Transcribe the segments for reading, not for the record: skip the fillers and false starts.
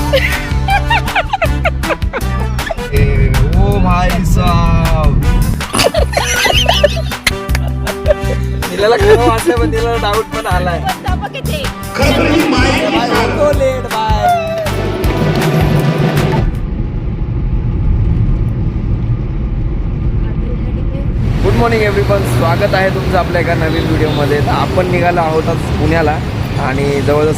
ओ भाई साहब, तिला खरं वाटलं पण तिला डाऊट पण आलाय. गुड मॉर्निंग एव्हरीवन, स्वागत आहे तुमचं आपल्या एका नवीन व्हिडिओमध्ये. तर आपण निघालो आहोत आज पुण्याला आणि जवळजवळ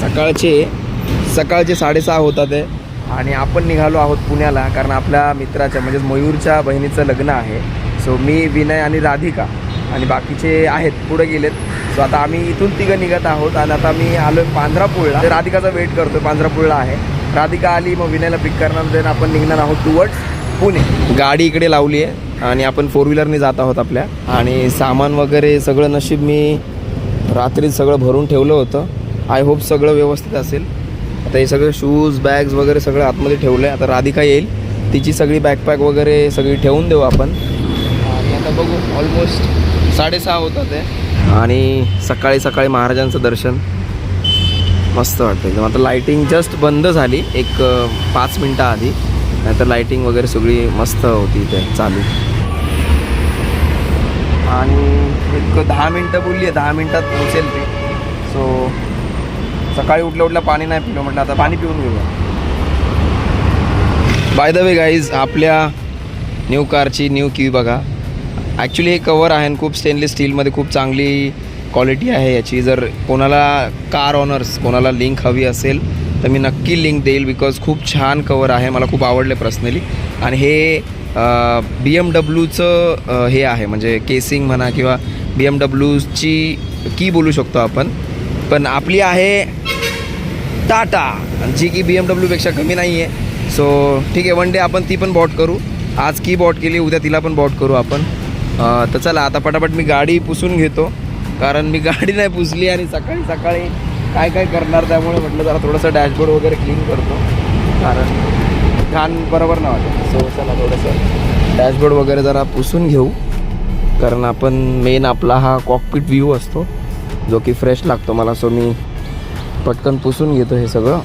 सकाळचे 6:30 होतात आहे आणि आपण निघालो आहोत पुण्याला कारण आपल्या मित्राच्या म्हणजेच मयूरच्या बहिणीचं लग्न आहे. सो मी, विनय आणि राधिका आणि बाकीचे आहेत पुढे गेलेत. सो आता आम्ही इथून तिघं निघत आहोत आणि आता मी आलो आहे पांढरापूरला. राधिकाचा वेट करतो, पांढरापूरला आहे. राधिका आली मग विनयला पिक करणार, देन आपण निघणार आहोत टुवर्ड्स पुणे. गाडी इकडे लावली आहे आणि आपण 4 व्हीलरने जात आहोत आपल्या. आणि सामान वगैरे सगळं नशीब मी रात्रीच सगळं भरून ठेवलं होतं. आय होप सगळं व्यवस्थित असेल. आता हे सगळं शूज बॅग्स वगैरे सगळं आतमध्ये ठेवलं आहे. आता राधिका येईल, तिची सगळी बॅकपॅक वगैरे सगळी ठेवून देऊ आपण. आणि आता बघू, ऑलमोस्ट 6:30 होतात आहे आणि सकाळी महाराजांचं दर्शन मस्त वाटतं एकदम. आता लाईटिंग जस्ट बंद झाली एक 5 मिनटं आधी, नाहीतर लाईटिंग वगैरे सगळी मस्त होती इथे चालू. आणि एक 10 मिनटं बोलली आहे, 10 मिनटात पोचेल ती. सो सकाळी उठल्या पाणी नाही पिलं, म्हटलं आता पाणी पिऊन घेऊया. बाय द वे गाईज, आपल्या न्यू कारची न्यू की बघा. ॲक्च्युली हे कवर आहे आणि खूप स्टेनलेस स्टीलमध्ये खूप चांगली क्वालिटी आहे याची. जर कोणाला कार ऑनर्स कोणाला लिंक हवी असेल तर मी नक्की लिंक देईल, बिकॉज खूप छान कवर आहे, मला खूप आवडले पर्सनली. आणि हे BMWचं हे आहे, म्हणजे केसिंग म्हणा किंवा BMWची की बोलू शकतो आपण. पण आपली आहे टाटा, जी की BMWपेक्षा कमी नाही आहे. सो ठीक आहे, वन डे आपण ती पण बॉट करू. आज की बॉट केली, उद्या तिला पण बॉट करू आपण. तर चला आता पटापट मी गाडी पुसून घेतो, कारण मी गाडी नाही पुसली आणि सकाळी काय करणार, त्यामुळे म्हटलं जरा थोडंसं डॅशबोर्ड वगैरे क्लीन करतो, कारण घाण बरोबर नाही वाटत. सो चला थोडंसं डॅशबोर्ड वगैरे जरा पुसून घेऊ, कारण आपण मेन आपला हा कॉकपिट व्ह्यू असतो जो की फ्रेश लागतो मला. सो मी पटकन पुसून घेतो हे सगळं.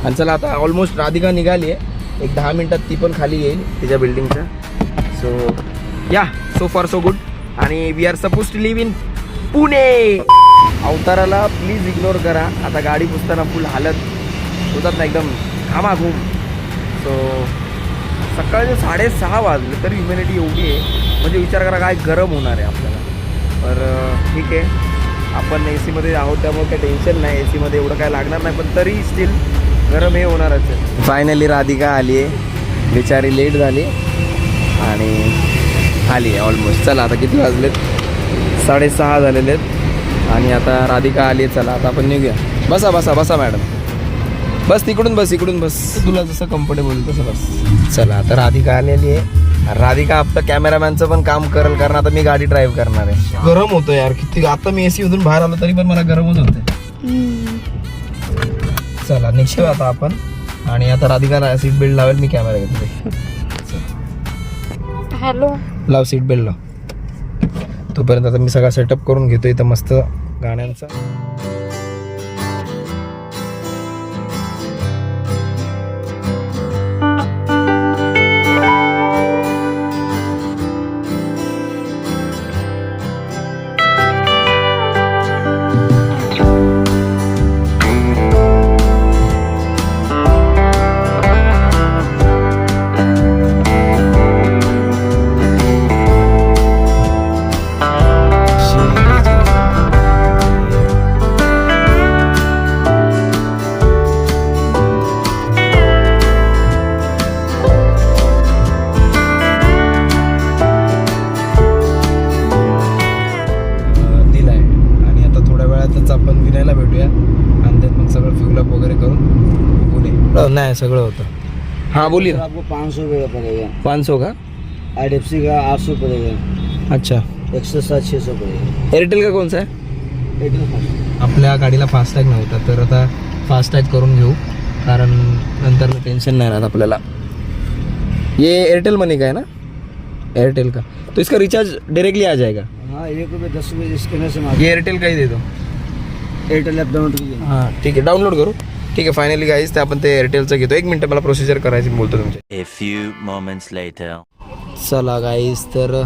आणि चला आता ऑलमोस्ट राधिका निघाली आहे, एक 10 मिनटात ती पण खाली येईल तिच्या बिल्डिंगच्या. So yeah, so far so good. आणि we are suppose to live in Pune. अवताराला प्लीज इग्नोर करा, आता गाडी पुसताना फुल हालत होतात ना एकदम घामाघूम. सो सकाळचे 6:30 वाजले तरी ह्युमिडिटी एवढी आहे, म्हणजे विचार करा काय गरम होणार आहे आपल्याला. तर ठीक आहे, आपण AC मध्ये आहोत त्यामुळे काही टेन्शन नाही, AC मध्ये एवढं काय लागणार नाही, पण तरी स्टील गरम हे होणारच आहे. फायनली राधिका आली आहे, बिचारी लेट झाली आणि आली आहे ऑलमोस्ट. चला आता किती वाजलेत, 6:30 झालेले आहेत आणि आता राधिका आली आहे. चला आता आपण निघूया. बसा मॅडम, बस तिकडून बस, इकडून बस, तुला जसं कम्फर्टेबल तसं बस. चला आता राधिका आलेली आहे. राधिका आपलं कॅमेरामॅनचं पण काम करेल, कारण आता मी गाडी ड्राईव्ह करणार आहे. गरम होतं यार किती, आता मी AC मधून बाहेर आलो तरी पण मला गरमच होते. चला निघू आता आपण. आणि आता राधिका सीट बेल्ट लावेल, मी कॅमेरा घेतले. हॅलो, लाव सीट बेल्ट लाव. तोपर्यंत आता मी सगळा सेटअप करून घेतो इथं मस्त गाण्यांचा. आपण विनायला भेटूया आणि त्यात मग सगळं फ्युलअप वगैरे करून पुणे. नाही सगळं होतं. हाँ बोलिए. आपको 500 रुपये का पड़ेगा. 500 का, IDFC का 800 पड़ेगा. अच्छा. एक्स्ट्रा 600 पड़ेगा. एयरटेल का कौन सा है? Airtel fast. आपल्या गाडीला फास्टॅग नव्हता, तर आता फास्टॅग करून घेऊ, कारण नंतर टेंशन नहीं रहता आपल्याला. ये एयरटेल मनी का है ना? एयरटेल का, तो इसका रिचार्ज डायरेक्टली आ जाएगा. हाँ, 1 रुपये 10 रुपये स्कैनर से मार. ये एयरटेल का ही दे दो. एयरटेल ऐप डाउनलोड कीजिए. हाँ ठीक है, डाउनलोड करो. ठीक आहे फायनली गाईज ते आपण ते एअरटेलचं घेतो. 1 मिनिट मला प्रोसिजर करायची बोलतो तुमच्या. A few moments later. चला गाईज तर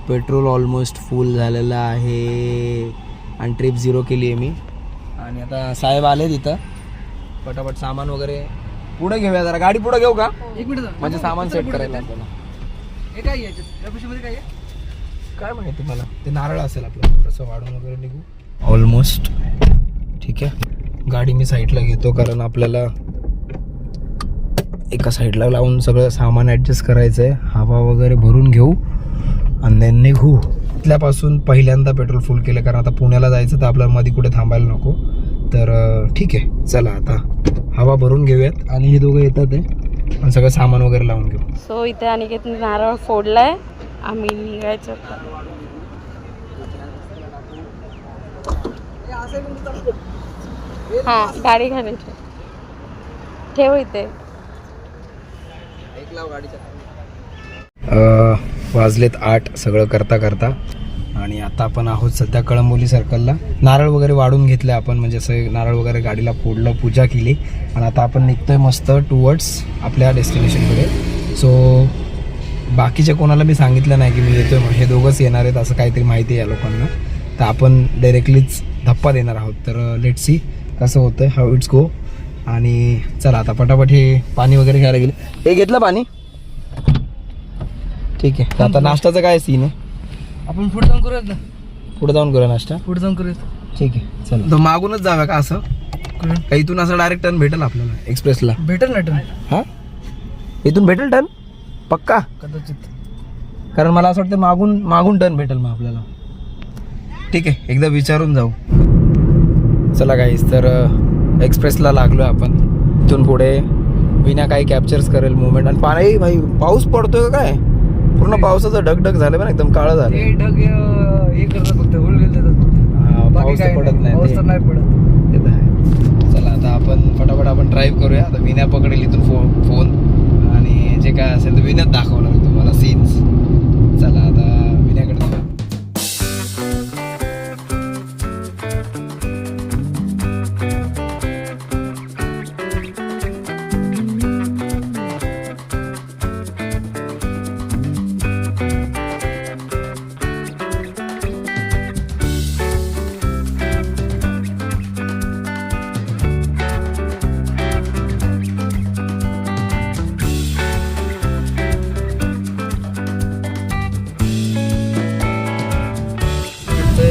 पेट्रोल ऑलमोस्ट फुल झालेलं आहे आणि ट्रिप 0 केली आहे मी. आणि आता साहेब आले तिथं पटापट सामान वगैरे पुढे घेऊया. जरा गाडी पुढे घेऊ का? 1 मिनिट म्हणजे सामान सेट करायला आपल्याला. हे काय याच्यात मध्ये काय आहे? काय माहिती मला. ते नारळ असेल आपलं थोडंसं वाढून वगैरे निघू. ऑलमोस्ट ठीक आहे. गाडी मी साईडला घेतो कारण आपल्याला एका साईडला लावून सगळं सामान ॲडजस्ट करायचं आहे. हवा वगैरे भरून घेऊ आणि देन निघू. इथल्यापासून पहिल्यांदा पेट्रोल फुल केलं कारण आता पुण्याला जायचं तर आपल्याला मध्ये कुठे थांबायला नको. तर ठीक आहे चला आता हवा भरून घेऊयात आणि हे दोघं येतात आहे आणि सगळं सामान वगैरे लावून घेऊ. सो इथे अनिकेत नारळ फोडलाय. आम्ही निघायचं. हा गाडी घालायची. ठेव इथे. वाजलेत 8 सगळं करता करता आणि आता आपण आहोत सध्या कळंबोली सर्कलला. नारळ वगैरे वाढून घेतले आपण म्हणजे असं नारळ वगैरे गाडीला फोडलं पूजा केली आणि आता आपण निघतोय मस्त टुवर्ड्स आपल्या डेस्टिनेशनकडे. सो बाकीच्या कोणाला मी सांगितलं नाही की मी येतोय म्हणून. हे दोघंच येणार आहेत असं काहीतरी माहिती आहे या लोकांना. तर आपण डायरेक्टलीच धप्पा देणार आहोत. तर लेट्स सी कसं होतं हाऊ इट्स गो. आणि चला आता पटापट हे पाणी वगैरे घ्यायला गेले. हे घेतलं पाणी ठीक आहे. आता नाश्त्याचं काय सीन आहे? आपण पुढे जाऊन करूयात ना. पुढे जाऊन करूया नाश्ता. पुढे जाऊन करूयात. ठीक आहे चला. तर मागूनच जाऊया का असं का इथून असं डायरेक्ट टर्न भेटेल आपल्याला एक्सप्रेसला? भेटेल ना टर्न. हां इथून भेटेल टर्न पक्का? कदाचित. कारण मला असं वाटतं मागून टर्न भेटेल मग आपल्याला. ठीक आहे एकदा विचारून जाऊ. चला गाईस तर एक्सप्रेसला लागलो आपण. इथून पुढे विना काही कॅप्चर्स करेल मुवमेंट. आणि पाणी भाई पाऊस पडतोय का काय? पूर्ण पावसाचं ढगढग झालं पण एकदम काळं झालं. हे ढग हे करतात फक्त होल गेल देतात. पाऊस तर पडत नाही. पाऊस तर नाही पडत. ते तर आहे. चला आता आपण फटाफट आपण ड्राईव्ह करूया. आता विन्या पकडेल इथून फोन आणि जे काय असेल तर विन्यात दाखवणार आहे तुम्हाला सीन्स. चला आता विन्याकडे जाऊया.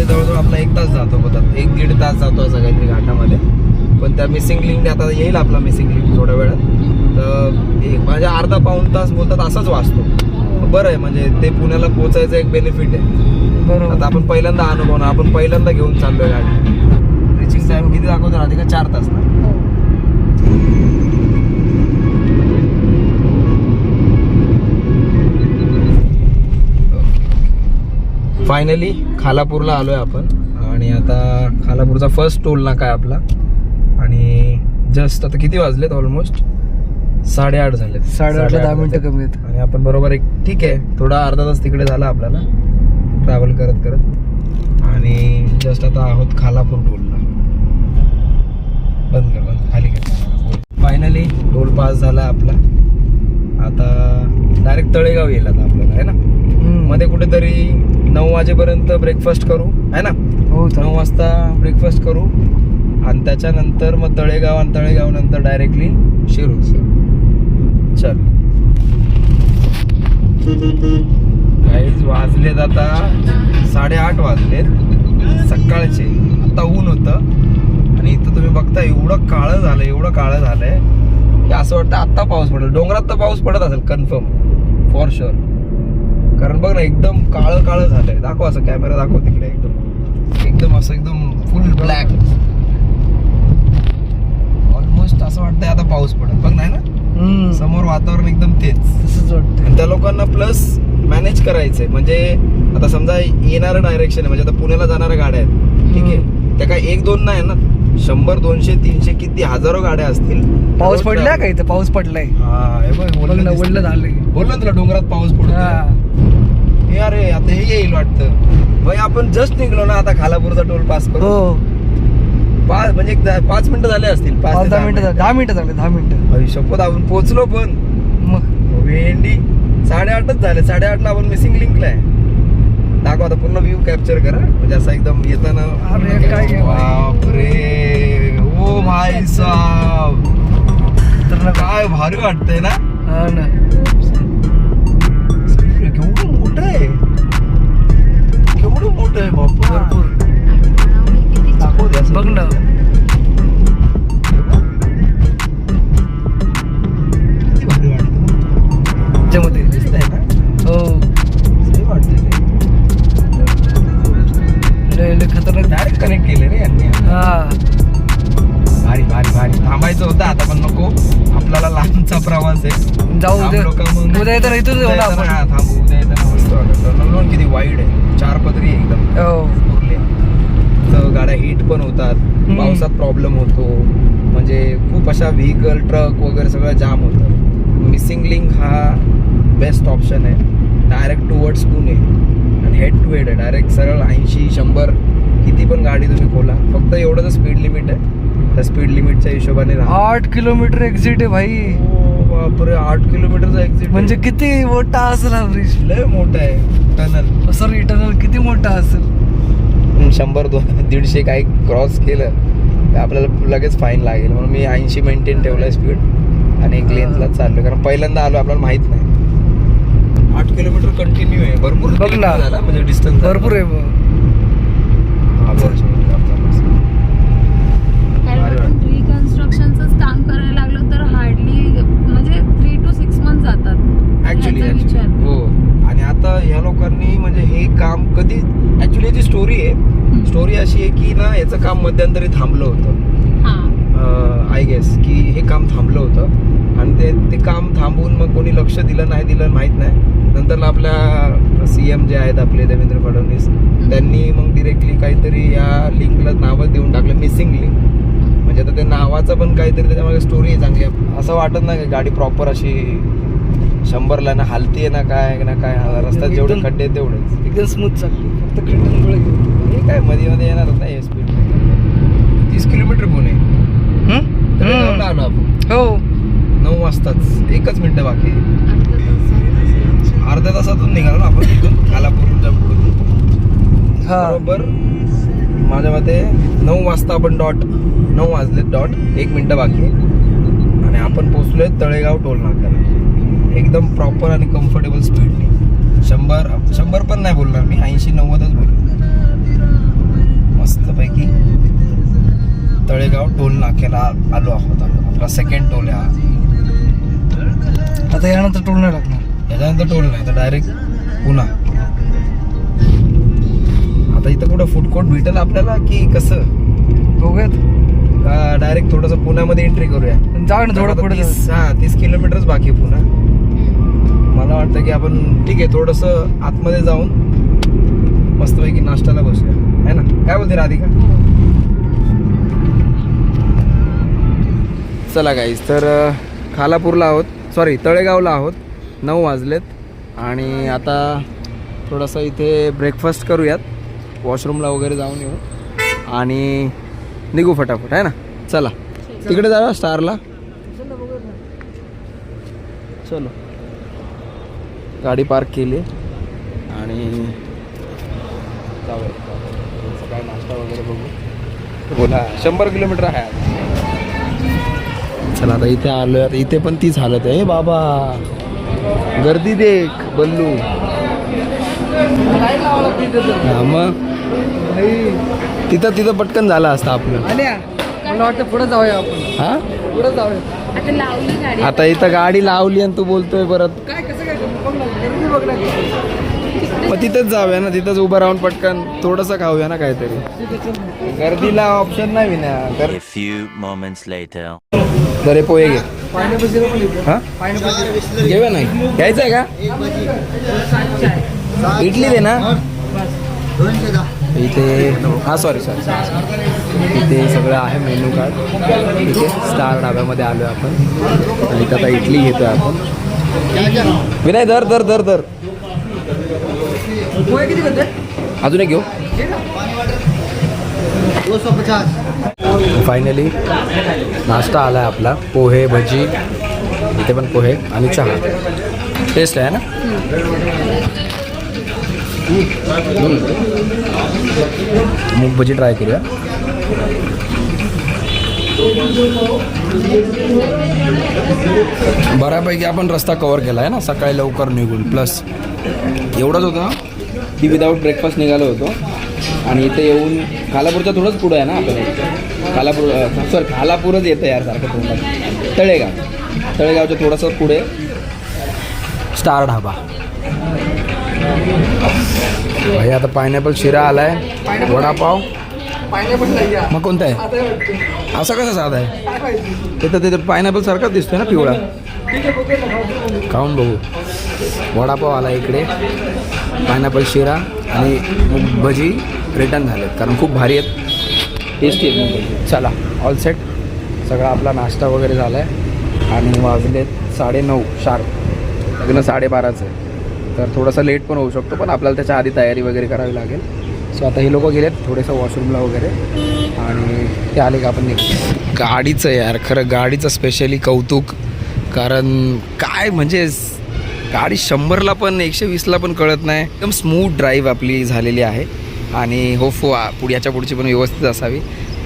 जवळजवळ आपला 1 तास जातो बघा. 1-1.5 तास जातो असं काहीतरी घाटामध्ये. पण त्या मिसिंग लिंक आता येईल आपला मिसिंग लिंक थोड्या वेळात. तर माझ्या अर्धा-पाऊण तास बोलतात असाच वाचतो. बरं आहे म्हणजे ते पुण्याला पोचायचं एक बेनिफिट आहे. बरोबर. आता आपण पहिल्यांदा अनुभवणार. आपण पहिल्यांदा घेऊन चाललोय गाडी. रिचिंग टाइम किती दाखवतो राहते का? 4 तास ना. फायनली खालापूरला आलोय आपण आणि आता खालापूरचा फर्स्ट टोल नाका आहे आपला. आणि जस्ट आता किती वाजलेत? ऑलमोस्ट 8:30 झालेत. 8:30ला 10 मिनिटं कमी आहेत. आणि आपण बरोबर एक ठीक आहे थोडा अर्धा तास तिकडे झाला आपल्याला ट्रॅव्हल करत करत. आणि जस्ट आता आहोत खालापूर टोलला. बंद खाली कर. फायनली टोल पास झाला आपला. आता डायरेक्ट तळेगाव येईल आता आपल्याला आहे ना. मध्ये कुठेतरी 9 वाजेपर्यंत ब्रेकफास्ट करू आहे ना. हो 9 वाजता ब्रेकफास्ट करू आणि त्याच्यानंतर मग तळेगाव आणि तळेगाव नंतर डायरेक्टली शिरूर. चल गाईज वाजलेत आता 8:30 वाजलेत सकाळचे. आता ऊन होतं आणि इथं तुम्ही बघता एवढं काळं झालंय की असं वाटतं आत्ता पाऊस पडेल. डोंगरात तर पाऊस पडत असेल कन्फर्म फॉर शुअर. कारण बघ ना एकदम काळं झालंय. दाखव असं कॅमेरा दाखव तिकडे. एकदम असं एकदम फुल ब्लॅक. ऑलमोस्ट असं वाटतंय आता पाऊस पडत. बघ नाही ना समोर वातावरण एकदम तेच तसंच वाटतं. आणि त्या लोकांना प्लस मॅनेज करायचंय. म्हणजे आता समजा येणारं डायरेक्शन आहे म्हणजे आता पुण्याला जाणाऱ्या गाड्या आहेत ठीक आहे. त्या काय 1-2 नाही ना. 100, 200, 300 किती हजारो गाड्या असतील. पाऊस पडलाय का इथं? पाऊस पडलाय. हा हे बघ बघ ना वडलं झालंय. बोललो ना तुला डोंगरात पाऊस पडतो. हे अरे आता हे येईल वाटतं. भाई आपण जस्ट निघलो ना आता खालापूरचा टोल पास करू. हो म्हणजे 5 मिनिटं झाले असतील, 5-10 मिनिटं 10 मिनिटं झाले 10 मिनिटं. शपथ आपण पोहोचलो पण मग भेंडी 8:30च झाले. 8:30ला आपण मिसिंग लिंकला आहे. दाखव आता पूर्ण व्ह्यू कॅप्चर करा म्हणजे असं एकदम येताना. अरे काय बापरे ओ भाई साहब, तर काय भारी वाटतंय ना. हा ना. केवढं मोठं आहे, केवढं मोठं आहे बापू. भरपूर दाखव द्या बघ ना. किती भारी वाटतं त्याच्यामध्ये दिसतंय ना. हो सही वाटतंय ते. लय खतरनाक. डायरेक्ट कनेक्ट केले रे यांनी. हा भारी भारी भारी. थांबायचं होतं आता पण नको, आपल्याला लांबचा प्रवास आहे. जाऊ थांबलो का मग उद्या येताना इथून उद्या जाऊ ना येताना, आपण. हा, थांबू उद्या येताना मस्त वाटत. टर्नल रोड किती वाईड आहे, 4 पदरी आहे एकदम हो उरले. तर गाड्या हिट पण होतात, पावसात प्रॉब्लेम होतो, म्हणजे खूप अशा व्हेकल ट्रक वगैरे सगळं जाम होतं. मिसिंग लिंक हा बेस्ट ऑप्शन आहे. डायरेक्ट टुवर्ड्स पुणे आणि हेड टू हेड आहे. डायरेक्ट सरळ 80-100 किती पण गाडी तुम्ही खोला. फक्त एवढंच स्पीड लिमिट आहे, त्या स्पीड लिमिटच्या हिशोबाने राहा. 8 किलोमीटर एक्झिट आहे भाई. बापरे 8 किलोमीटरचा एक्झिट म्हणजे किती मोठा असेल हा ब्रिज. लय मोठा आहे टनल. सॉरी टनल किती मोठा असेल. 100-150 काही क्रॉस केलं तर आपल्याला लगेच फाईन लागेल. म्हणून मी 80 मेंटेन ठेवलाय स्पीड आणि एक लेन्थलाच चाललो, कारण पहिल्यांदा आलो, आपल्याला माहित नाही. 8 किलोमीटर कंटिन्यू आहे. भरपूर बघ ना. झाला म्हणजे डिस्टन्स भरपूर आहे बघ. रिकन्स्ट्रक्शनच काम करायला लागलो तर हार्डली म्हणजे 3 to 6 months जातात ऍक्च्युली याचा विचार. हो. आणि आता ह्या लोकांनी म्हणजे हे काम कधी, ऍक्च्युली याची स्टोरी आहे. स्टोरी अशी आहे की ना, याचं काम मध्यंतरी थांबलं होतं. आय गेस की हे काम थांबलं होतं आणि ते काम थांबवून मग कोणी लक्ष दिलं नाही दिलं माहीत नाही. नंतर आपल्या CM जे आहेत आपले देवेंद्र फडणवीस, त्यांनी मग डिरेक्टली काहीतरी या लिंकला नावं देऊन टाकलं मिसिंग लिंक. म्हणजे आता त्या नावाचं पण काहीतरी त्याच्यामागे स्टोरी आहे चांगली. असं वाटत नाही की गाडी प्रॉपर अशी 100ला ना हालतीये ना काय रस्त्यात जेवढे खड्डे आहेत तेवढेच. एकदम स्मूथ चालली, फक्त खड्ड्यांमुळे हे काय मध्ये मध्ये येणारच नाही स्पीड. 30 किलोमीटर पुणे आलो आपण. हो 9 वाजताच 1 मिनिटं बाकी. अर्ध्या तासातून निघालो ना आपण तिथून खालापूरच्या पुढून. हा बरोबर माझ्या मते 9 वाजता आपण .9 वाजले .1 मिनिटं बाकी आणि आपण पोहोचलोय तळेगाव टोल नाक्याला. एकदम प्रॉपर आणि कम्फर्टेबल स्पीडने. 100 पण नाही बोलणार मी, 80-90च बोललो. मस्तपैकी तळेगाव टोल नाक्याला आलो आहोत. आपला सेकंड टोल आहे हा. आता यानंतर टोल नाही लागणार. याच्यानंतर टोल नाही, तर डायरेक्ट पुन्हा. आता इथं कुठं फूड कोर्ट भेटेल आपल्याला की कसं बघूयात. डायरेक्ट थोडंसं पुण्यामध्ये एंट्री करूया. जाऊ ना थोडं पुढे. 30 किलोमीटरच बाकी आहे पुन्हा. मला वाटतं की आपण ठीक आहे थोडंसं आतमध्ये जाऊन मस्तपैकी नाश्त्याला बसूया, है ना? काय बोलते राधिका? चला गाईज, तर खालापूरला आहोत, सॉरी तळेगावला आहोत. 9 वाजलेत आणि आता थोडंसं इथे ब्रेकफास्ट करूयात, वॉशरूमला वगैरे जाऊन येऊ आणि निघू फटाफट, आहे ना? चला तिकडे जाऊया स्टारला. चलो गाडी पार्क केली आणि जाऊया. सकाळी नाश्ता वगैरे बघू. बोला 100 किलोमीटर आहे आज. चला आता इथे आलो. आता इथे पण तीच हालत आहे बाबा. गर्दी देख बल्लू. हा मग तिथं पटकन झालं असतं आपलं. मला वाटतं पुढे जाऊया आपण. हा पुढे जाऊया. आता लावली गाडी. आता इथं गाडी लावली आणि तू बोलतोय परत. काय कसं काय बघ ना, गर्दी बघ ना. मग तिथंच जाऊया ना, तिथंच उभं राहून पटकन थोडंसं खाऊया ना काहीतरी. गर्दीला ऑप्शन नाही विना. A few moments later. बरे पोहे घे. पायनॅपल पण येतो. हा पायनॅपल घेऊया नाही घ्यायचं आहे का? इडली दे ना इथे. हा सॉरी इथे सगळं आहे मेनू कार्ड. इथे स्टार ढाब्यामध्ये आलो आहे आपण आणि इथं आता इडली घेतो आहे आपण. विनय दर दर दर दर पोहे किती करते? अजून एक घेऊ. 250. फायनली नाश्ता आला आहे आपला. पोहे, भजी, इथे पण पोहे आणि चहा. टेस्ट आहे ना. मूग भजी ट्राय करूया. बऱ्यापैकी आपण रस्ता कवर केला आहे ना सकाळी लवकर निघून. प्लस एवढंच होतं की विदाऊट ब्रेकफास्ट निघालो होतो आणि इथे येऊन खालापूरच्या थोडंच पुढं आहे ना आपलं. खालापूरच येतं यार सारखं तोंडात. तळेगावच्या थोडंसं पुढे स्टार ढाबा. भाई आता पायनॅपल शिरा आलाय, वडापाव. मग कोणता आहे? असं कसं साधा आहे? ते तर ते पायनॅपल सारखाच दिसतोय ना पिवळा. खाऊन बघू. वडापाव आला इकडे, पायनॅपल शिरा आणि मग भजी रिटर्न झालेत कारण खूप भारी आहेत, टेस्टी आहेत. चला ऑल सेट. सगळा आपला नाश्ता वगैरे झाला आहे आणि वाजलेत 9:30 शार्प. लग्न 12:30चं आहे तर थोडासा लेट पण होऊ शकतो, पण आपल्याला त्याच्या आधी तयारी वगैरे करावी लागेल. सो आता हे लोक गेलेत थोडंसं वॉशरूमला वगैरे आणि ते आले का आपण निघतो. गाडीचं यार खरं गाडीचं स्पेशली कौतुक. कारण काय म्हणजे गाडी 100ला पण 120ला पण कळत नाही. एकदम स्मूथ ड्राईव्ह आपली झालेली आहे आणि याच्या पुढची पण व्यवस्थित असावी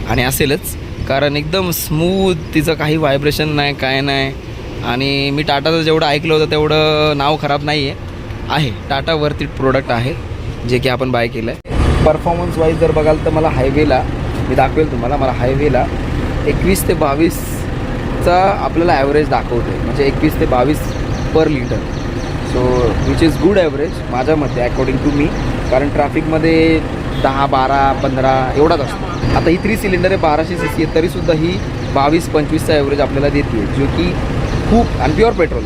आणि असेलच कारण एकदम स्मूथ. तिचं काही व्हायब्रेशन नाही, काय नाही. आणि मी टाटाचं जेवढं ऐकलं होतं तेवढं नाव खराब नाही आहे. टाटा वर्थ इट प्रोडक्ट आहे जे की आपण बाय केलं आहे. परफॉर्मन्स वाईज जर बघाल तर मला हायवेला मी दाखवेल तुम्हाला. मला हायवेला 21 ते 22चा आपल्याला ॲव्हरेज दाखवतो आहे, म्हणजे 21 ते 22 per litre. So which is good average माझ्या मते अकॉर्डिंग टू मी. कारण ट्रॅफिकमध्ये 10, 12, 15 एवढाच असतो. आता ही 3 सिलेंडर आहे, 1200 cc आहे, तरीसुद्धा ही 22-25चा ॲव्हरेज आपल्याला देते, जो की खूप. आणि pure petrol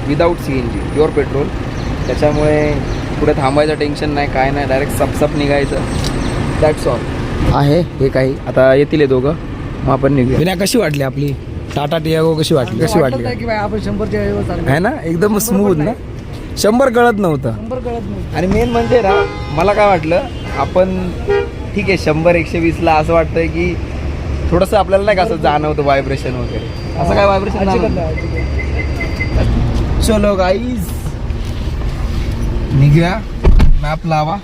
without CNG, pure petrol. त्याच्यामुळे पुढे थांबायचं टेन्शन नाही, काय नाही, डायरेक्ट सपसप निघायचं. दॅट्स ऑल आहे. हे काही आता येतील हे दोघं, मग आपण निघूया. विना कशी वाटली आपली टाटा टियागो? कशी वाटली की आपण 100च्या आहे ना? एकदम स्मूथ ना. 100 कळत नव्हतं. आणि मेन म्हणजे ना मला काय वाटलं, आपण ठीक आहे 100-120ला असं वाटतंय की थोडंसं आपल्याला नाही का असं जाणवतं व्हायब्रेशन वगैरे. असं काय व्हायब्रेशन? चलो गाईज निघूया. मॅप लावा,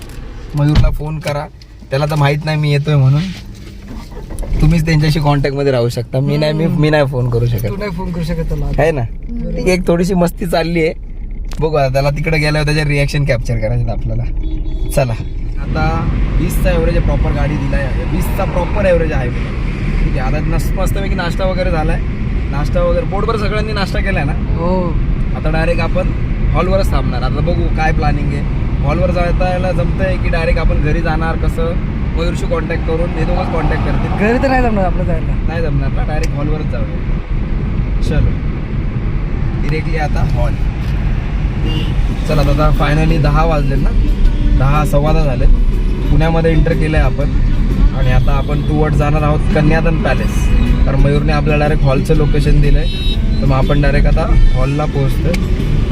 मयूरला फोन करा. त्याला तर माहीत नाही मी येतोय म्हणून. तुम्हीच त्यांच्याशी कॉन्टॅक्टमध्ये राहू शकता. मी नाही फोन करू शकत. तू नाही फोन करू शकत त्याला, आहे ना. ती एक थोडीशी मस्ती चालली आहे. बघू आता त्याला तिकडे गेल्यावर त्याचे रिॲक्शन कॅप्चर करायचे आपल्याला. चला आता 20चा ॲव्हरेज आहे. प्रॉपर गाडी दिला आहे. 20चा प्रॉपर ॲव्हरेज आहे. ठीक आहे. आता मस्तपैकी नाश्ता वगैरे झाला आहे. नाश्ता वगैरे बोर्डवर सगळ्यांनी नाश्ता केला आहे ना. हो. आता डायरेक्ट आपण हॉलवरच थांबणार. आता बघू काय प्लॅनिंग आहे. हॉलवर जायला जमतंय की डायरेक्ट आपण घरी जाणार, कसं मयूरशी कॉन्टॅक्ट करून हे दोघंच कॉन्टॅक्ट करतील. घरी तर नाही जमणार आपलं जायला. नाही जमणार ना, डायरेक्ट हॉलवरच जाऊया. चलो डिरेक्टली आता हॉल. चला आता फायनली 10 वाजले ना, 10 सव्वा 10 झाले. पुण्यामध्ये एंटर केलं आहे आपण आणि आता आपण टुवर्ड जाणार आहोत कन्यादान पॅलेस. कारण मयूरने आपल्याला डायरेक्ट हॉलचं लोकेशन दिलं आहे, तर मग आपण डायरेक्ट आता हॉलला पोहोचतो.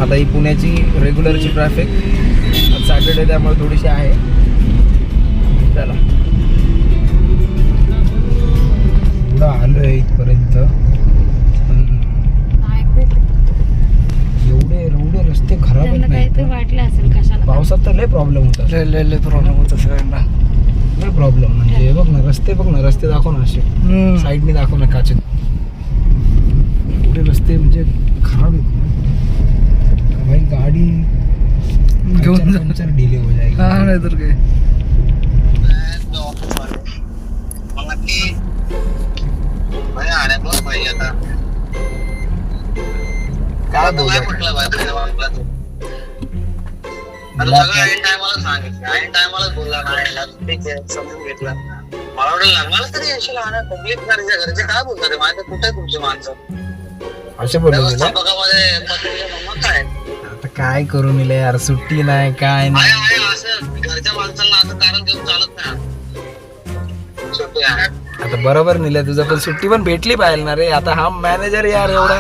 आता ही पुण्याची रेग्युलरची ट्रॅफिक सॅटर्डे त्यामुळे थोडीशी आहे. चला पुढं आलो आहे इथपर्यंत. एवढे रस्ते खराब आहेत नाही. वाटलं असेल कशाला. पावसात तर लय प्रॉब्लेम होता. लय प्रॉब्लेम होता सगळ्यांना. लय प्रॉब्लेम म्हणजे बघ ना रस्ते दाखव ना, असे साईडने दाखव ना काचेत. एवढे रस्ते म्हणजे खराब आहेत ना भाई. गाडी घेऊन पंचर डिले हो जाएगी. हा नाही तर काय. काय बोलतो असे बोलले. आता काय करू मिले यार, सुट्टी नाही काय नाही. घरच्या माणसांना असं कारण देऊन चालत नाही. आता बरोबर निल्या तुझं, पण सुट्टी पण भेटली पाहिजे ना रे. आता हा मॅनेजर यार एवढा.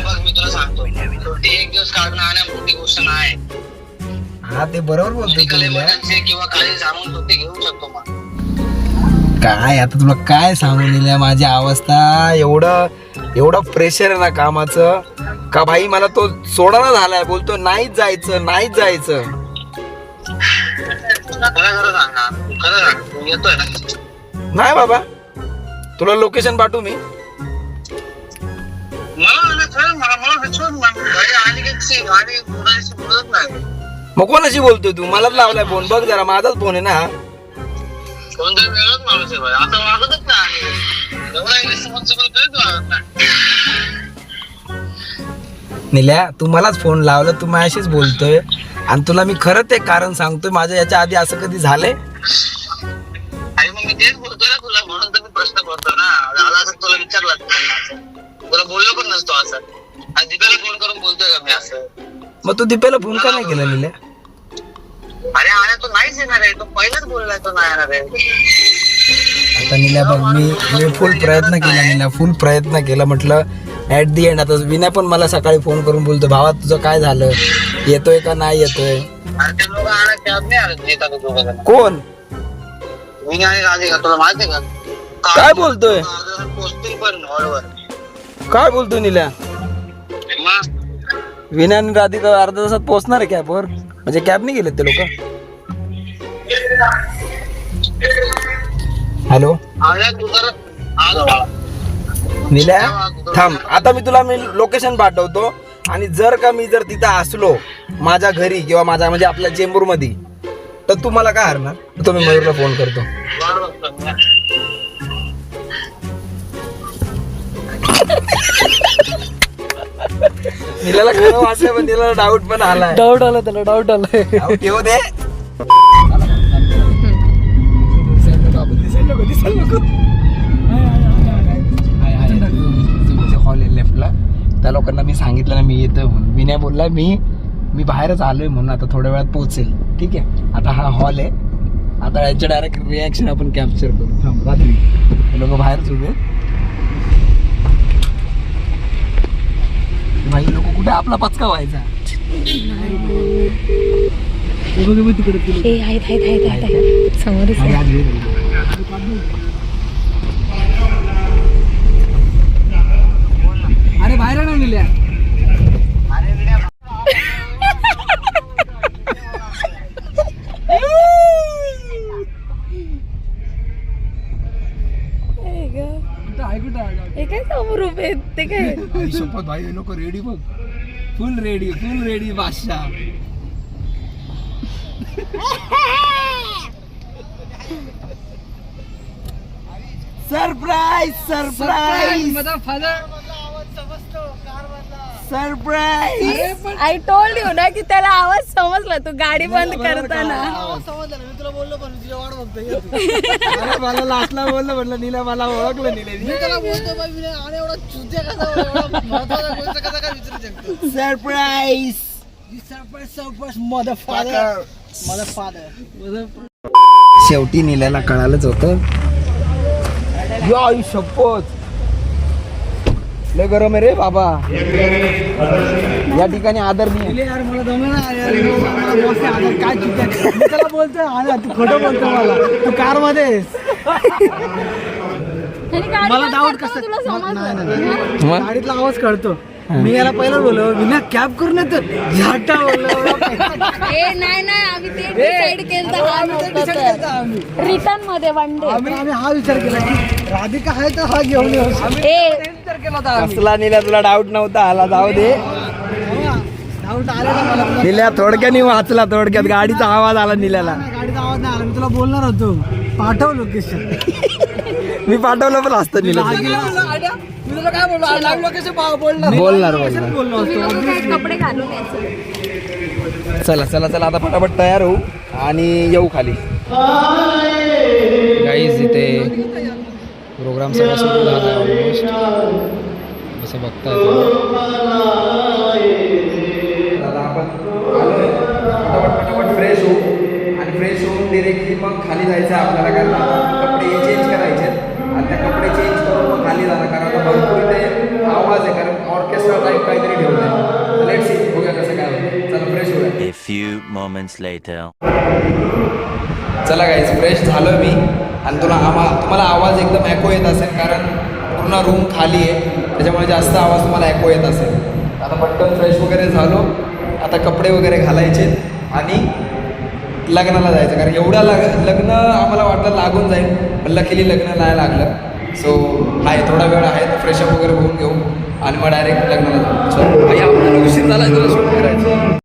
बघ मी तुला सांगतो, सुट्टी एक दिवस काढणं आणि मोठी गोष्ट नाही. हा ते बरोबर बोलतो किंवा काही सांगून सुट्टी घेऊ शकतो. काय आता तुला काय सांगून दिलं माझी अवस्था, एवढं प्रेशर आहे ना कामाचं का भाई मला तो सोडाना झालाय, बोलतो नाहीच जायचं. खरं सांग ना, खरं सांग, तू येतोय ना? नाही बाबा, तुला लोकेशन पाठवू मी. मला विचारून घरी आली की गाडी कोणाशी बोलत नाही. मग कोणाशी बोलतोय तू? मलाच लावलाय फोन, बघ जरा माझाच फोन आहे ना. कोणतरी वेगळाच माणूस आहे भाई, आता वागतच नाही. एवढा रिस्पॉन्सिबल कधीच वागत नाही. निल्या, तू मलाच फोन लावला, तू माझ्याशीच बोलतोय आणि तुला मी खरं ते कारण सांगतोय, माझ्या याच्या आधी असं कधी झालंय? आणि मग मी तेच बोलतोय ना तुला, म्हणून तर मी प्रश्न करतो ना. झाला असं तुला विचारला, तुला बोललो पण नसतो असं. आणि दीपाला फोन करून बोलतोय का मी असं? मग तू दीपेला फोन का नाही केला निल्या? अरे आल्या तो नाहीच येणार आहे, तो पहिलाच बोललाय तो नाही येणार आहे. आता निल्या बघ, मी फुल प्रयत्न केला म्हटलं ऍट दी एंड. आता विनय पण मला सकाळी फोन करून बोलतो, भावा तुझं काय झालं, येतोय का नाही येतोय? अरे ते लोक आला कॅब नाही आले, येतात दोघं जण. कोण? मी आणि राधिका, तुला माहिती आहे का? काय बोलतोय? पोचतील पण हॉलवर. काय बोलतोय निल्या? मग विनय आणि राधिका अर्ध्या तासात पोहोचणार आहे कॅबवर, म्हणजे कॅब नाही गेलेत ते लोक. हॅलो आल्या तू जर आलो निल्या, थांब, आता मी तुला लोकेशन पाठवतो आणि जर तिथं असलो माझ्या घरी किंवा माझ्या म्हणजे आपल्या चेंबूर मध्ये, तर तू मला काय हरणार? तो मी मयूरला फोन करतो. निल्याला खरं वाटलं पण तिला डाऊट पण आलाय. डाऊट आला येऊ दे. हॉल आहे लेफ्टला, त्या लोकांना मी सांगितलं ना मी येतोय म्हणून. विनय बोलला मी बाहेरच आलोय म्हणून आता थोड्या वेळात पोहोचेल. ठीक आहे, आता हा हॉल आहे, आता याच्या डायरेक्ट रिॲक्शन आपण कॅप्चर करू. थांब, रात्री लोक बाहेरच उभे. भाई लोक कुठे आपला पचका व्हायचा. समोर अरे बाहेर ना निल्या. हे काय समोर उभे आहेत ते काय? शपथ भाई, लोक रेडी बघ, फुल रेडी बादशाह. सरप्राईज आय टोल्ड यू ना की त्याला आवाज समजला, तू गाडी बंद करताना. मी तुला बोललो पण तुझी वाट बघतोय. मला लास्टला बोललं, म्हटलं नीला मला ओळखलं मी त्याला बोलतो बाई, विनय आणि एवढा चुत्या कसा, एवढा महत्वाचा गोष्ट कसा काय विचारू शकतो? सरप्राईज. शेवटी नील्याला कळालंच होतं. आई शपथ, लय गरम आहे रे बाबा या ठिकाणी. आदर नाही यार, मला जमेना यार, काय चुत्या. मी त्याला बोलतोय, तू खोटं बोलतो मला, तू कार मध्ये. मला डाऊट कसं, मग? गाडीतला आवाज कळतो. मी याला पहिला बोललो, विना कॅब करून येतो झाटा बोललो. नाही आम्ही ते डिसाइड केलं रिटर्न मध्ये वन डे. आम्ही हा विचार केला की राधिका आहे तर हा घेऊन येऊ. विचार केला होता कसला निल्या, तुला डाऊट नव्हता आला? जाऊ दे, डाऊट आला ना मला. निल्या थोडक्याने वाचला, थोडक्यात गाडीचा आवाज आला निल्याला. गाडीचा आवाज नाही आला, मी तुला बोलणार होतो पाठव लोकेशन. मी पाठवलं पण असतं निल्या. मी तुला काय बोललो, लाईव्ह लोकेशन बोलणार बोललो असतो. कपडे घालून यायचं. चला आता फटाफट तयार होऊ आणि येऊ खाली. गाईज इथे प्रोग्राम सगळा सुरू झाला आहे ऑलमोस्ट, असं बघताय. आता आपण फटाफट फ्रेश होऊ आणि फ्रेश होऊन डिरेक्टली मग खाली जायचं आहे आपल्याला, कारण कपडे चेंज करायचे आणि त्या कपडे चेंज करून मग खाली जाणार, कारण आता भरपूर इथे आवाज आहे, कारण ऑर्केस्ट्रा टाईप काहीतरी ठेवलं आहे. लेट्स सी, बघूया कसं काय होतं. चला फ्रेश होऊया. A few moments later. चला गाईज फ्रेश झालो मी आणि तुम्हाला आवाज एकदम एको येत असेल कारण पूर्ण रूम खाली आहे त्याच्यामुळे जास्त आवाज तुम्हाला एको येत असेल. आता पटकन फ्रेश वगैरे झालो. आता कपडे वगैरे घालायचे आणि लग्नाला जायचं कारण एवढा लग्न आम्हाला वाटलं लागून जाईल पण लकीली लग्न नाही लागलं. सो आहे थोडा वेळ आहे तर फ्रेशअप वगैरे होऊन घेऊ आणि मग डायरेक्ट लग्नाला जाऊ. चल आई आपल्याला उशीर झाला तुला शूट करायचं.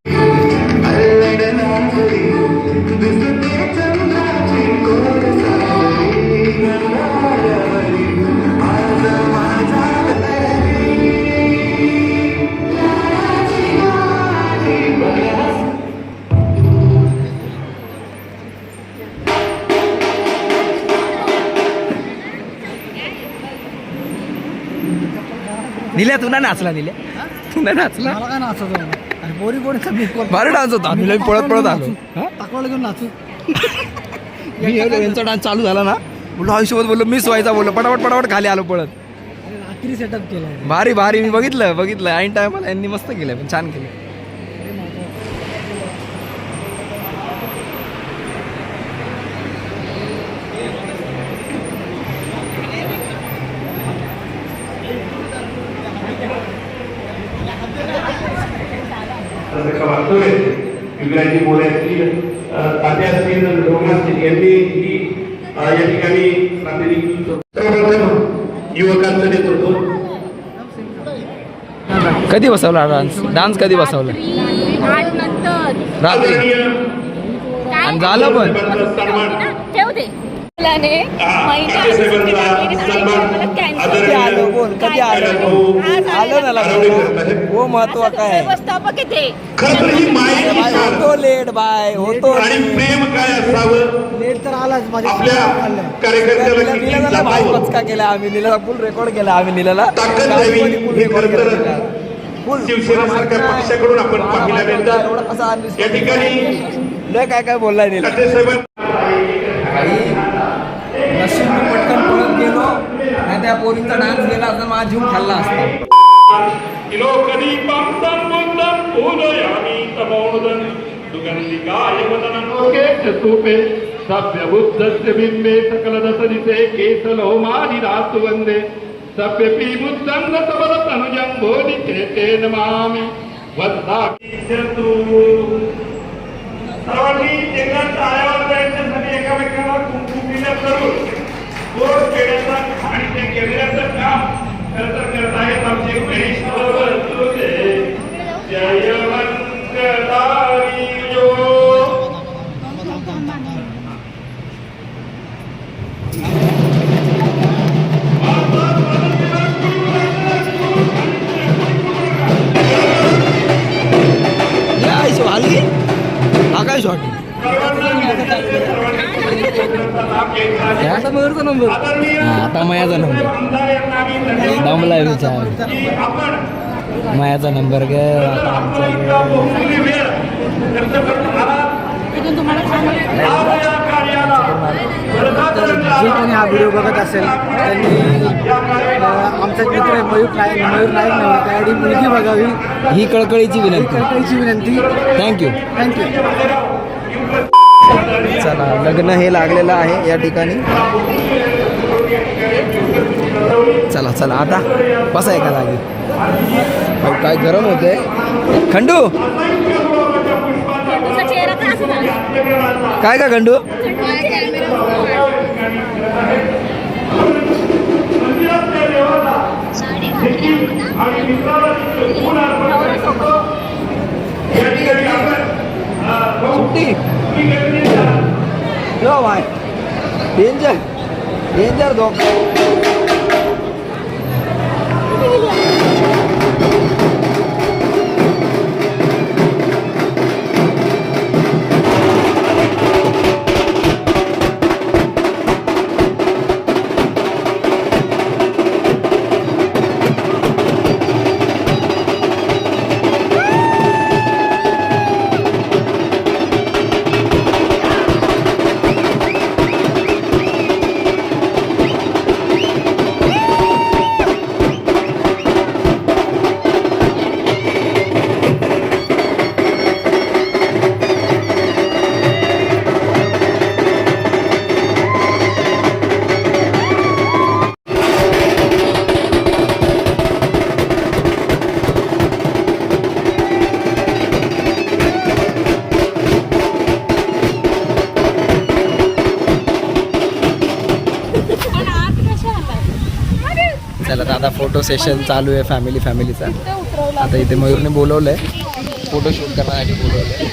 निल्या तू ना नाचला निल्या तू ना नाचला मला काय नाचत आणि पोरी कोणी भारी डान्स होता. आम्ही पळत पळत आलो. टाकवाला घेऊन नाचू. मी यांचा डान्स चालू झाला ना बोललो आयुष्यभर बोललो मिस व्हायचा बोललो पटापट पटापट खाली आलो पळत. रात्री सेटअप केलाय. भारी भारी मी बघितलं ऐन टायमाला यांनी मस्त केलं पण छान केलं. वास्तव्य युवराजी मोरे असतील तात्या असतील डोंगरा असतील यांनी ही या ठिकाणी प्रातिनिधिक युवकांचं नेतृत्व. कधी बसवला डान्स कधी बसवला 8 नंतर रात्री आणि झालं पण ठेव दे कधी आलो बोल कधी आलो ना हो महत्व काय व्यवस्थापक येते होतो लेट बाय होतो आणि प्रेम काय असावं लेट तर आलाच माझ्या आपल्या कार्यकर्त्याला भाई पचका केला आम्ही नीलाला फुल रेकॉर्ड केला आम्ही नीलाला ताकद द्यावी हे खरं तर शिवसेनेसारख्या पक्षाकडून आपण पाहिल्यानंतर या ठिकाणी काय बोललाय नीला नशीब मी पटकन पळत गेलो नाही त्या पोरींचा डान्स गेला असता माझा जीव खाल्ला असता. किलोकनी पांसं मुंदं उदयामी तमोदन सुगंधिकाय वदनं केशसूपे सभ्यबुद्धस्य बिंबे सकलदसरिते केशलोमानि रासुवन्दे सभ्यपि बुद्धं सबलतनुजं बोधिचेते नमामि वत्साकीचतु. सर्वांनी एकदा टाळ्यावर जायच्यासाठी एकामेकाला कुंकुमिल्या करून गोड केल्याचं आणि ते केलेल्याचं काम खरं करत आहेत आमचे गणेश जयवंतदारी हल्ली हा काय शॉट नंबर आता मायाचा नंबर दमला विचार मायाचा नंबर ग जे कोणी हा व्हिडिओ बघत असेल त्यांनी आमचा मित्र आहे मयूर नाईक नाही त्याआधी मुलगी बघावी ही कळकळीची विनंती कळकळीची विनंती. थँक्यू. चला लग्न हे लागलेलं आहे या ठिकाणी. चला आता बसा एका जागी. काय गरम होतंय खंडू चेहरा का असं झाला? काय का खंडू सुट्टी भाई डेंजर धोका. फोटो सेशन चालू आहे फॅमिलीचा. आता इथे मयूरने बोलवलंय फोटोशूट करण्यासाठी बोलवलंय.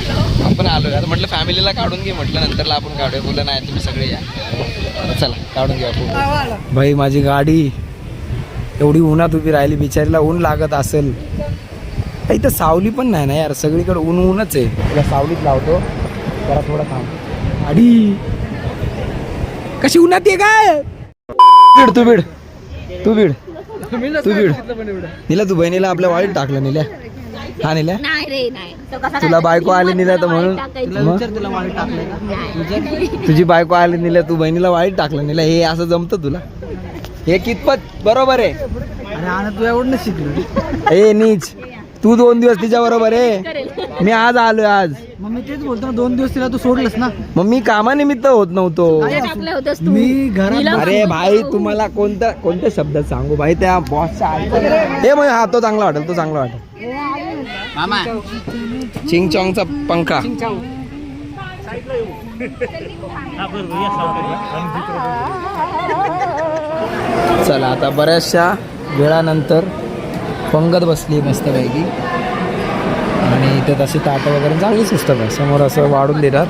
आपण आलोय आता म्हटलं फॅमिलीला काढून घे म्हटलं नंतरला आपण काढूया. बोललं नाही तुम्ही सगळे या. चला काढून घ्या फोटो. भाई माझी गाडी एवढी उन्हात उभी राहिली बिचारीला ऊन लागत असेल. इथं सावली पण नाही ना यार सगळीकडे ऊनच आहे. तुला सावलीत लावतो जरा थोडा थांब. गाडी कशी उन्हात आहे काय. तू बीड निला तू बहिणीला आपल्या वाईट टाकलं निल्या. हा निल्या नाही रे नाही तो कसा तुला बायको आली निल्या तर म्हणून तुझी बायको आली निल्या तू बहिणीला वाईट टाकलं निल्या. हे असं जमतं तुला. हे कितपत बरोबर आहे. आणि आनंद तू एवढं शिकलो. ए नीच तू 2 दिवस तिच्या बरोबर आहे. मी आज आलोय आज. मग मी तेच बोलतो ना 2 दिवस तिला तू सोडलंस ना. मग मी कामानिमित्त होत नव्हतो. टाकलं होतंस तू मी घरात अरे भाई तुम्हाला कोणत्या शब्दात सांगू भाई त्या बॉसच्या हे मग हा तो चांगला वाटेल. चिंग चॉंगचा पंखा. चला आता बऱ्याचशा वेळानंतर पंगत बसली मस्तपैकी आणि इथे तशी ताटं वगैरे चांगली सिस्टम आहे. समोर असं वाढून देतात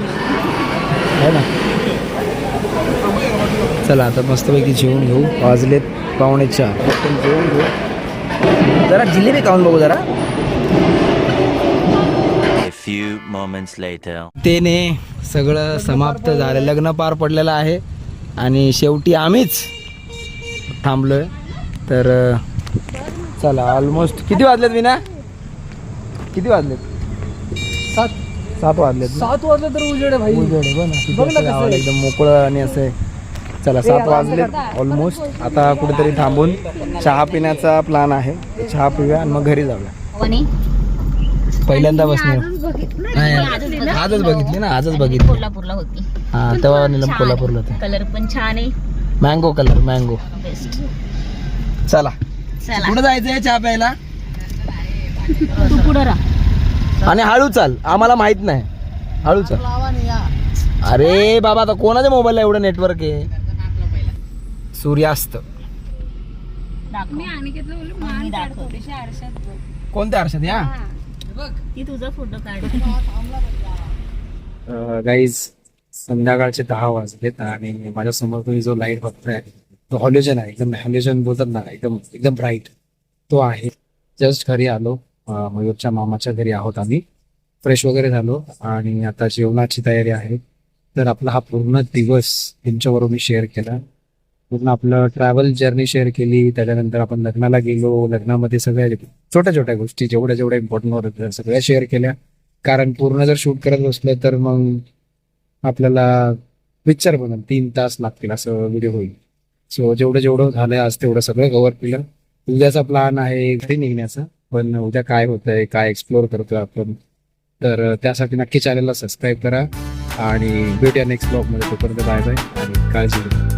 है ना. चला आता मस्तपैकी जेवून घेऊ. वाजलेत 4:45. पटकन जेवून घेऊ. जरा जिलेबी खाऊन बघू जरा. A few moments later. तेने सगळं समाप्त झालं. लग्न पार पडलेलं आहे आणि शेवटी आम्हीच थांबलोय. तर चला ऑलमोस्ट किती वाजलेत विना. किती वाजलेत 7 वाजलेत. 7 वाजले तर उजेड आहे भाई. बघ ना गावाला एकदम मोकळं आणि असं आहे. चला 7 वाजलेत ऑलमोस्ट. आता कुठेतरी थांबून चहा पिण्याचा प्लॅन आहे. चहा पिऊया आणि मग घरी जाऊया. पहिल्यांदा बसणे नाही आजच बघितली ना. आजच बघितली. कोल्हापूरला होती. हा तेव्हा निलम कोल्हापूरला होते. कलर पण छान आहे. Mango colour mango. बेस्ट. चला चला कुठं जायचंय चहा प्यायला. तू पुढं राहा आणि हळू चाल आम्हाला माहित नाही. हळू चाल. अरे बाबा आता कोणाच्या मोबाईलला एवढं नेटवर्क आहे. सूर्यास्त मी अनिकेतला बोललो मान काढतो थोडीशी आरशात बघ. कोणत्या आरशात या ती तुझा फोटो काढ. गाईज संध्याकाळचे 10 वाजलेत आणि माझ्यासमोर तुम्ही जो लाईट बघताय तो हॉल्युजन आहे. एकदम हॉल्युजन बोलतात ना एकदम ब्राईट तो आहे. जस्ट घरी आलो. मयूरच्या मामाच्या घरी आहोत आम्ही. फ्रेश वगैरे झालो आणि आता जेवणाची तयारी आहे. तर आपला हा पूर्ण दिवस तुमच्याबरोबर मी शेअर केला. पूर्ण आपलं ट्रॅव्हल जर्नी शेअर केली. त्याच्यानंतर आपण लग्नाला गेलो. लग्नामध्ये सगळ्या छोट्या गोष्टी जेवढ्या इम्पॉर्टंट होत्या सगळ्या शेअर केल्या. कारण पूर्ण जर शूट करत बसलं तर मग आपल्याला पिक्चर बनल 3 तास लागतील असं व्हिडिओ होईल. सो जेवढं झालंय आज तेवढं सगळं कव्हर केलं. उद्याचा प्लॅन आहे घरी निघण्याचा. पण उद्या काय होतंय काय एक्सप्लोअर करतोय आपण तर त्यासाठी नक्की चॅनलला सबस्क्राईब करा आणि भेटूया नेक्स्ट ब्लॉगमध्ये. तोपर्यंत बाय बाय आणि काळजी घ्या.